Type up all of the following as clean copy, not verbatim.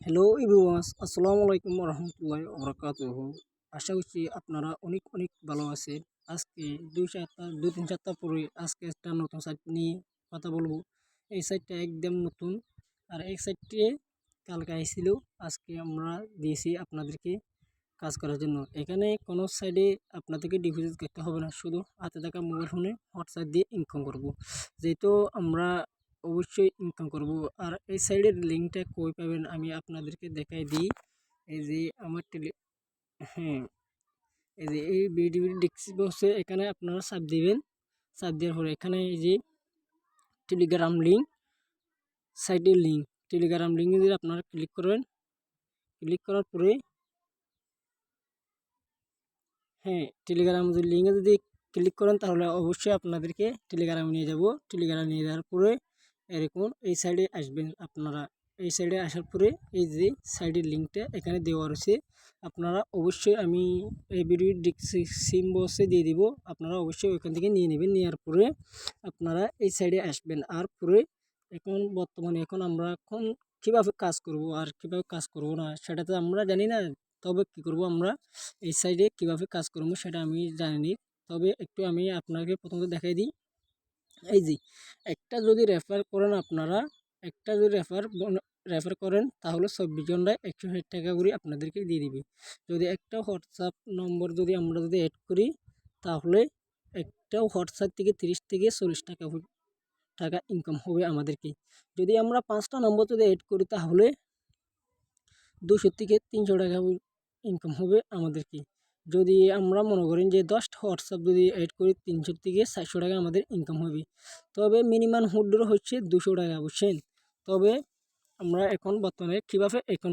Hello everyone, আসসালামু আলাইকুম রহমতুল্লাহি ওবরাকাতুহু। আশা করছি আপনারা অনেক অনেক ভালো আছেন। আজকে দুই তিন সপ্তাহ পরে আজকে একটা নতুন সাইট নিয়ে কথা বলবো। এই সাইটটা একদম নতুন, আর এই সাইটটি কালকে আইছিল। আজকে আমরা দিয়েছি আপনাদেরকে কাজ করার জন্য। এখানে কোনো সাইডে আপনাদেরকে ডিপোজিট করতে হবে না, শুধু হাতে থাকা মোবাইল ফোনে হোয়াটসঅ্যাপ দিয়ে ইনকাম করব। যেহেতু আমরা অবশ্যই ইনকাম করব। আর এই সাইডের লিঙ্কটা কই পাবেন আমি আপনাদেরকে দেখাই দিই। এই যে আমার হ্যাঁ, এই যে এই ভিডিও ডিসক্রিপশনে এখানে আপনারা চাপ দিবেন। চাপ দেওয়ার পরে এখানে এই যে টেলিগ্রাম লিঙ্ক, সাইটের লিঙ্ক, টেলিগ্রাম লিঙ্কে যদি আপনারা ক্লিক করবেন, ক্লিক করার পরে টেলিগ্রাম লিঙ্কে যদি ক্লিক করেন তাহলে অবশ্যই আপনাদেরকে টেলিগ্রামে নিয়ে যাব। টেলিগ্রামে নিয়ে যাওয়ার পরে এরকম এই সাইডে আসবেন আপনারা। এই সাইডে আসার পরে এই যে সাইডের লিঙ্কটা এখানে দেওয়া রয়েছে, আপনারা অবশ্যই আমি এই ভিডিওর ডিসক্রিপশন বক্সে দিয়ে দিব। আপনারা অবশ্যই ওইখান থেকে নিয়ে নেবেন। নেওয়ার পরে আপনারা এই সাইডে আসবেন। আর পরে বর্তমানে আমরা কীভাবে কাজ করব আর কীভাবে কাজ করব না সেটা তো আমরা জানি না। তবে কী করব, আমরা এই সাইডে কিভাবে কাজ করব সেটা আমি জানি। তবে একটু আমি আপনাকে প্রথমত দেখাই দিই। এই যে একটা যদি রেফার করেন আপনারা, একটা যদি রেফার করেন তাহলে 24 ঘন্টায় 160 টাকা করে আপনাদেরকে দিয়ে দিবে। যদি একটা হোয়াটসঅ্যাপ নম্বর আমরা অ্যাড করি তাহলে একটা হোয়াটসঅ্যাপ থেকে 30 থেকে 40 টাকা ইনকাম হবে আমাদেরকে। যদি আমরা 5টা নম্বর যদি অ্যাড করি তাহলে 200 থেকে 300 টাকা ইনকাম হবে আমাদেরকে। যদি আমরা মনে করেন যে 10টা হোয়াটসঅ্যাপ যদি অ্যাড করি 300 থেকে 400 টাকা আমাদের ইনকাম হবে। তবে মিনিমাম হুড্র হচ্ছে 200 টাকা, বুঝছেন? তবে আমরা এখন বর্তমানে কীভাবে এখন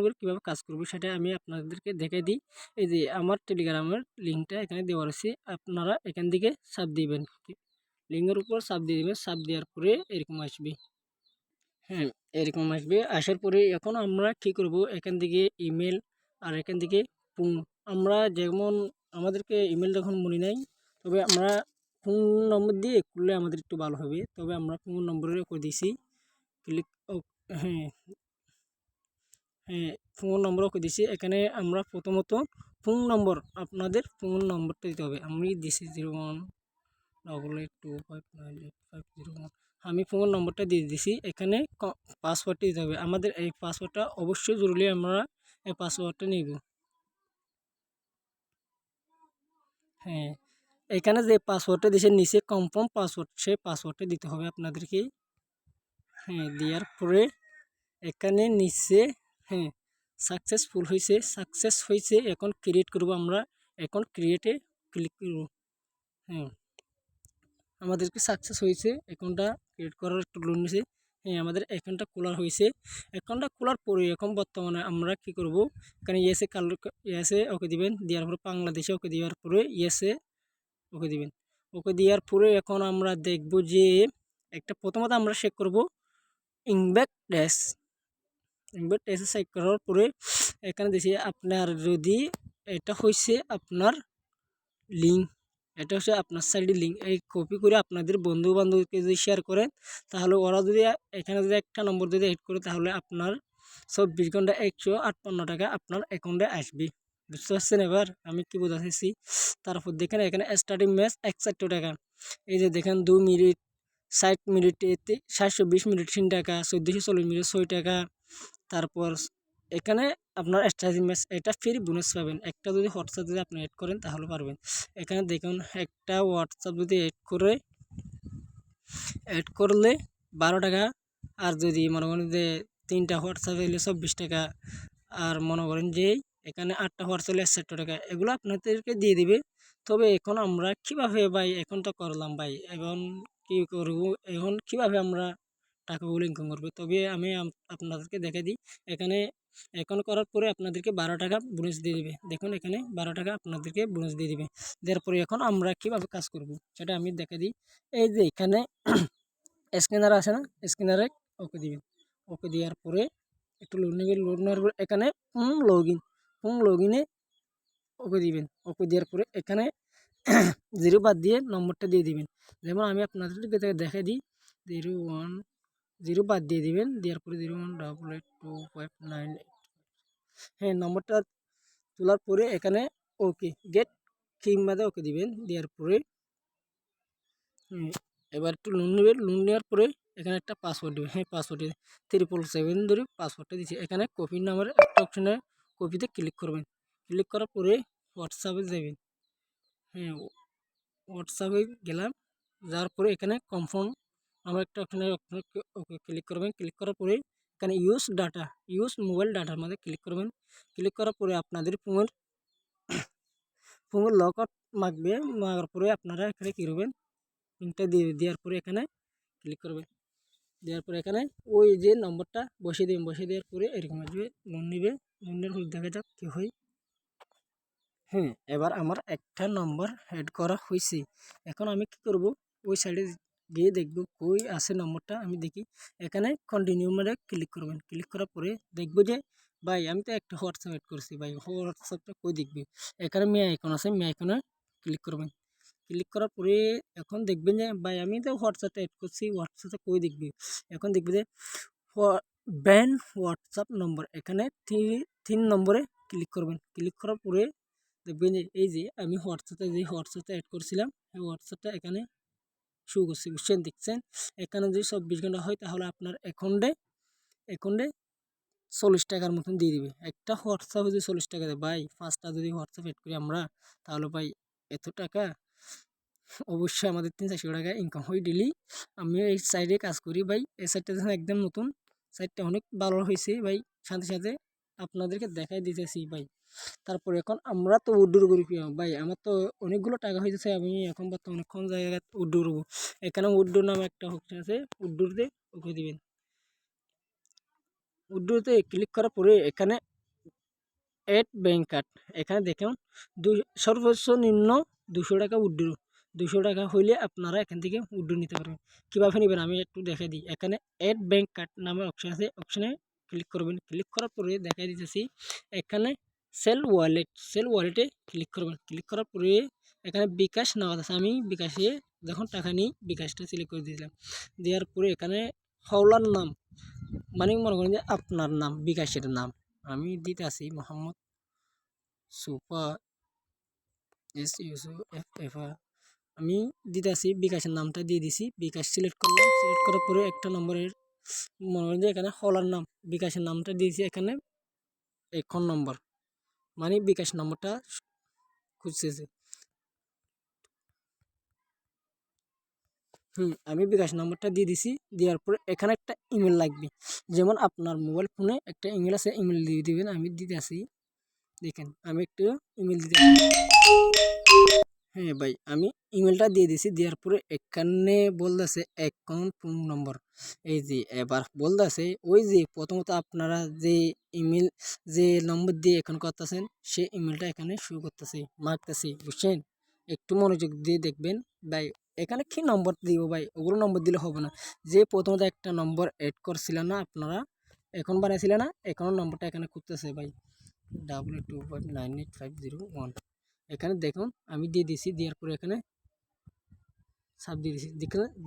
করে কীভাবে কাজ করব সেটা আমি আপনাদেরকে দেখে দিই। এই যে আমার টেলিগ্রামের লিঙ্কটা এখানে দেওয়া রয়েছে, আপনারা এখান থেকে চাপ দিবেন। লিঙ্কের উপর চাপ দিয়ে দেবেন। চাপ দেওয়ার পরে এরকম আসবে। এরকম আসবে। আসার পরে এখন আমরা কি করব, এখান থেকে ইমেল আর এখান থেকে ফোন। আমরা যেমন আমাদেরকে ইমেল যখন মনে নাই, তবে আমরা ফোন নম্বর দিয়ে করলে আমাদের একটু ভালো হবে। তবে আমরা ফোন নম্বরে করে দিয়েছি ক্লিক। হ্যাঁ হ্যাঁ ফোন নম্বরও করে দিয়েছি। এখানে আমরা প্রথমত আপনাদের ফোন নম্বরটা দিতে হবে। আমি দিছি 0182598501। আমি ফোন নম্বরটা দিয়ে দিছি। এখানে পাসওয়ার্ডটা দিতে হবে আমাদের। এই পাসওয়ার্ডটা অবশ্যই জরুরি, আমরা এই পাসওয়ার্ডটা নিব। হ্যাঁ, এখানে যে পাসওয়ার্ডটা দিয়েছে নিচে কনফার্ম পাসওয়ার্ড, সেই পাসওয়ার্ডটা দিতে হবে আপনাদেরকে। দেওয়ার পরে এখানে নিচে সাকসেস হয়েছে। এখন ক্রিয়েট করব আমরা। এখন ক্রিয়েটে ক্লিক করব। হ্যাঁ, আমাদেরকে সাকসেস হয়েছে। অ্যাকাউন্টটা ক্রিয়েট করার একটু লোন নিয়েছে। আমাদের অ্যাকাউন্টটা খোলা হয়েছে। অ্যাকাউন্টটা খোলার পরে এখন বর্তমানে আমরা কি করব, এখানে ইয়েসে ওকে দিবেন। দেওয়ার পরে বাংলাদেশে ওকে দেওয়ার পরে ইয়েসে ওকে দিবেন। ওকে দেওয়ার পরে এখন আমরা দেখব যে প্রথমত আমরা চেক করব ইনভেট টেস্ট। ইনভেট টেস্ট চেক করার পরে এখানে দেখি আপনার যদি এটা হয়েছে আপনার লিঙ্ক, এটা হচ্ছে আপনার সাইডের লিঙ্ক। এই কপি করে আপনাদের বন্ধু বান্ধবকে যদি শেয়ার করেন তাহলে ওরা যদি এখানে যদি একটা নম্বর যদি এড করে তাহলে আপনার 24 ঘন্টা 158 টাকা আপনার অ্যাকাউন্টে আসবে। বুঝতে পারছেন এবার আমি কি বোঝাচ্ছি? তারপর দেখেন এখানে স্টার্টিং ম্যাচ 61 টাকা। এই যে দেখেন 2 মিনিট 60 মিনিটে 720 মিনিট 3 টাকা, 1440 মিনিট 6 টাকা। তারপর এখানে আপনার স্টার্টিং ম্যাচ এটা ফ্রি বোনাস পাবেন। একটা যদি হোয়াটসঅ্যাপ যদি আপনি অ্যাড করেন তাহলে পারবেন। এখানে দেখুন একটা হোয়াটসঅ্যাপ যদি অ্যাড করলে 12 টাকা। আর যদি মনে করেন যে 3টা হোয়াটসঅ্যাপ এলে 24 টাকা। আর মনে করেন যে এখানে 8টা হোয়াটসঅ্যাপ এলে 61 টাকা। এগুলো আপনাদেরকে দিয়ে দিবে। তবে এখন আমরা কিভাবে ভাই, এখন তো করলাম ভাই, এখন কি করব, এখন কিভাবে আমরা টাকাগুলো ইনকাম করবো? তবে আমি আপনাদেরকে দেখে দিই। এখানে এখন করার পরে আপনাদেরকে 12 টাকা বোনাস দিয়ে দেবে। দেখুন এখানে 12 টাকা আপনাদেরকে বোনাস দিয়ে দিবে। দেওয়ার পরে এখন আমরা কিভাবে কাজ করব সেটা আমি দেখে দিই। এই যে এখানে স্ক্যানার আছে না, স্ক্যানারে ওকে দিবেন। ওকে দেওয়ার পরে একটু লোড নেবে। লোড নেওয়ার পরে এখানে লগ ইনে ওকে দিবেন। ওকে দেওয়ার পরে এখানে 0 বাদ দিয়ে নম্বরটা দিয়ে দিবেন। যেমন আমি আপনাদেরকে দেখে দিই 01 0 বাদ দিয়ে দিবেন, দেওয়ার পরে 01882598। হ্যাঁ, নম্বরটা তোলার পরে এখানে ওকে গেট কিংবাদে ওকে দিবেন, দেওয়ার পরে এবার একটু লোন নেবেন, লোন নেওয়ার পরে এখানে একটা পাসওয়ার্ড দেবেন। হ্যাঁ, পাসওয়ার্ড 777 ধরে পাসওয়ার্ডটা দিচ্ছি। এখানে কপি নামের একটা অপশনে কপিতে ক্লিক করবেন, ক্লিক করার পরে হোয়াটসঅ্যাপে যাবেন। হ্যাঁ, হোয়াটসঅ্যাপে গেলাম, যাওয়ার পরে এখানে কনফার্ম আমার একটা অপশনে ওকে ক্লিক করবেন, ক্লিক করার পরে এখানে ইউজ মোবাইল ডাটার মধ্যে ক্লিক করবেন। ক্লিক করার পরে আপনাদের ফোনের লক আউট মাগবে, মাগার পরে আপনারা এখানে কী করবেন, পিনটা দিয়ে দেওয়ার পরে এখানে ক্লিক করবেন। দেওয়ার পরে এখানে ওই যে নম্বরটা বসিয়ে দেবেন, বসিয়ে দেওয়ার পরে এরকম আসবে, লোন নিবে। লোনের দেখা যাক কী হয়। হ্যাঁ, এবার আমার একটা নম্বর অ্যাড করা হয়েছে। এখন আমি কি করব, ওই সাইডে গিয়ে দেখব কই আছে নম্বরটা, আমি দেখি। এখানে কন্টিনিউ মানে ক্লিক করবেন, ক্লিক করার পরে দেখব যে ভাই আমি তো একটা হোয়াটসঅ্যাপ অ্যাড করছি, ভাই হোয়াটসঅ্যাপটা কই দেখবি, এখানে মেয়ে আইকন আছে, মেয়ে আইকনে ক্লিক করবেন। ক্লিক করার পরে এখন দেখবেন যে ভাই আমি তো হোয়াটসঅ্যাপটা অ্যাড করছি, হোয়াটসঅ্যাপটা কই দেখবি, এখন দেখবে যে ব্যান হোয়াটসঅ্যাপ নম্বর, এখানে 3 নম্বরে ক্লিক করবেন। ক্লিক করার পরে দেখবেন যে এই যে আমি হোয়াটসঅ্যাপটা অ্যাড করছিলাম, এই হোয়াটসঅ্যাপটা এখানে শো করছে, বুঝছেন, দেখছেন। এখানে যদি 24 ঘন্টা হয় তাহলে আপনার অ্যাকাউন্টে 40 টাকার মতন দিয়ে দিবে। একটা হোয়াটসঅ্যাপে যদি 40 টাকা দেয় ভাই, 5টা যদি হোয়াটসঅ্যাপ অ্যাড করি আমরা, তাহলে ভাই এত টাকা অবশ্যই আমাদের 300-400 টাকা ইনকাম হয় ডেলি। আমি এই সাইডে কাজ করি ভাই, এই সাইডটা দেখেন একদম নতুন, সাইডটা অনেক ভালো হয়েছে ভাই। সাথে সাথে আপনাদেরকে দেখাই দিতেছি ভাই। তারপরে এখন আমরা তো উড্ডুর করি ভাই, আমার তো অনেকগুলো টাকা হয়েছে, আমি এখন বর্তমানে অনেকক্ষণ জায়গায় উড্ডু করবো। এখানে উড্ডুর নামে একটা অপশন আছে, উড্ডুরতে ওকে দিবেন। উড্ডুতে ক্লিক করার পরে এখানে অ্যাড ব্যাঙ্ক কার্ড, এখানে দেখুন সর্বোচ্চ নিম্ন 200 টাকা উড্ডু, 200 টাকা হইলে আপনারা এখান থেকে উড্ডু নিতে পারবেন। কীভাবে নেবেন আমি একটু দেখাই দিই। এখানে অ্যাড ব্যাঙ্ক কার্ড নামে অপশন আছে, অপশনে ক্লিক করবেন। ক্লিক করার পরে দেখাই দিতেছি এখানে সেল ওয়ালেটে ক্লিক করবেন। ক্লিক করার পরে এখানে বিকাশ নেওয়া আছে, আমি বিকাশে যখন টাকা নিই বিকাশটা সিলেক্ট করে দিয়েছিলাম। দেওয়ার পরে এখানে হাওলার নাম, মানে মনে করেন যে আপনার নাম, বিকাশের নাম আমি দিতে আসি মোহাম্মদ সুফা SUFFA, আমি দিতে আসি বিকাশের নামটা দিয়ে দিছি। বিকাশ সিলেক্ট করলাম, সিলেক্ট করার পরে একটা নম্বরের মনে করেন যে এখানে হলার নাম, বিকাশের নামটা দিয়েছি এখানে এখন নম্বর, মানে বিকাশ নম্বরটা খুঁজতেছে। আমি বিকাশ নম্বরটা দিয়ে দিছি। দেওয়ার পরে এখানে একটা ইমেল লাগবে, যেমন আপনার মোবাইল ফোনে একটা ইমেল আছে, ইমেল দিয়ে দিবেন। আমি দিতে আসি, দেখেন আমি একটু ইমেল দিতে আসি। হ্যাঁ ভাই, আমি ইমেলটা দিয়ে দিছি। দেওয়ার পরে এখানে বলতেছে অ্যাকাউন্ট ফোন নম্বর, এই যে এবার বলতেছে ওই যে প্রথমত আপনারা যে ইমেল যে নম্বর দিয়ে এখন করতেছেন সে ইমেলটা এখানে শো করতেছে, মারতেছে, বুঝছেন। একটু মনোযোগ দিয়ে দেখবেন ভাই, এখানে কি নম্বর দিব ভাই, ওগুলো নম্বর দিলে হবে না। যে প্রথমত একটা নম্বর অ্যাড করছিলেন না আপনারা, এখন বানাইছিলেন না, এখন নম্বরটা এখানে খুঁজতেছে ভাই, 2225985001। এখানে দেখুন আমি দিয়ে দিছি। দেওয়ার পরে এখানে সাব দিয়ে দিছি,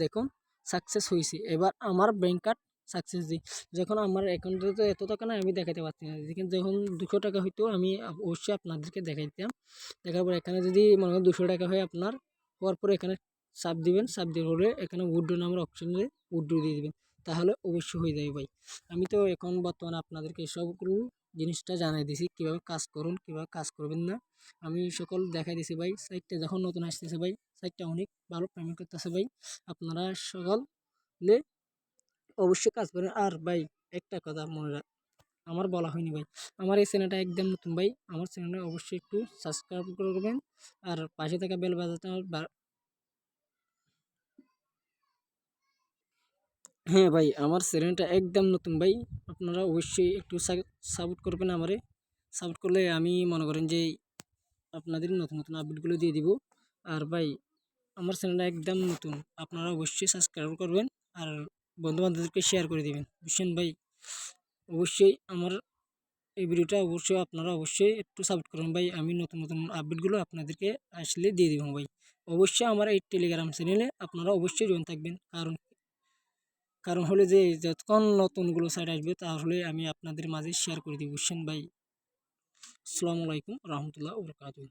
দেখুন সাকসেস হয়েছে। এবার আমার ব্যাংক কার্ড সাকসেস দিই, যখন আমার অ্যাকাউন্টে তো এত টাকা না, আমি দেখাতে পারছি না। দেখেন যখন 200 টাকা হইতো আমি অবশ্যই আপনাদেরকে দেখাই দিতাম। দেখার পরে এখানে যদি মনে করেন 200 টাকা হয় আপনার, হওয়ার পরে এখানে সাব দিবেন, সাব দিয়ে হলে এখানে উইথড্র নামের অপশনে উইথড্র দিয়ে দিবেন, তাহলে অবশ্যই হয়ে যাবে ভাই। আমি তো এখন বর্তমানে আপনাদেরকে সবগুলো জিনিসটা জানাই দিছি, কীভাবে কাজ করুন, কীভাবে কাজ করবেন না আমি সকল দেখাই দিছি ভাই। সাইটটা যখন নতুন আসতেছে ভাই, সাইটটা অনেক ভালো পেমেন্ট করতেছে ভাই, আপনারা সকলে অবশ্যই কাজ করেন। আর ভাই একটা কথা মনে রাখ, আমার বলা হয়নি ভাই, আমার এই চ্যানেলটা একদম নতুন ভাই, আমার চ্যানেলটা অবশ্যই একটু সাবস্ক্রাইব করবেন, আর পাশে থাকা বেল বাজারটা হ্যাঁ ভাই, আমার চ্যানেলটা একদম নতুন ভাই, আপনারা অবশ্যই একটু সাপোর্ট করবেন আমারে। সাপোর্ট করলে আমি মনে করেন যে আপনাদের নতুন নতুন আপডেটগুলো দিয়ে দিব। আর ভাই আমার চ্যানেলটা একদম নতুন, আপনারা অবশ্যই সাবস্ক্রাইব করবেন, আর বন্ধুবান্ধবদেরকে শেয়ার করে দিবেন, বুঝছেন ভাই। অবশ্যই আমার এই ভিডিওটা অবশ্যই আপনারা অবশ্যই একটু সাপোর্ট করুন ভাই, আমি নতুন নতুন আপডেটগুলো আপনাদেরকে আসলে দিয়ে দিব ভাই। অবশ্যই আমার এই টেলিগ্রাম চ্যানেলে আপনারা অবশ্যই জয়েন থাকবেন, কারণ কারণ হলো যে যতক্ষণ নতুনগুলো সাইট আসবে তাহলে আমি আপনাদের মাঝে শেয়ার করে দিব বুঝছেন ভাই। আসসালামু আলাইকুম রহমতুল্লাহ বরকাতুহ।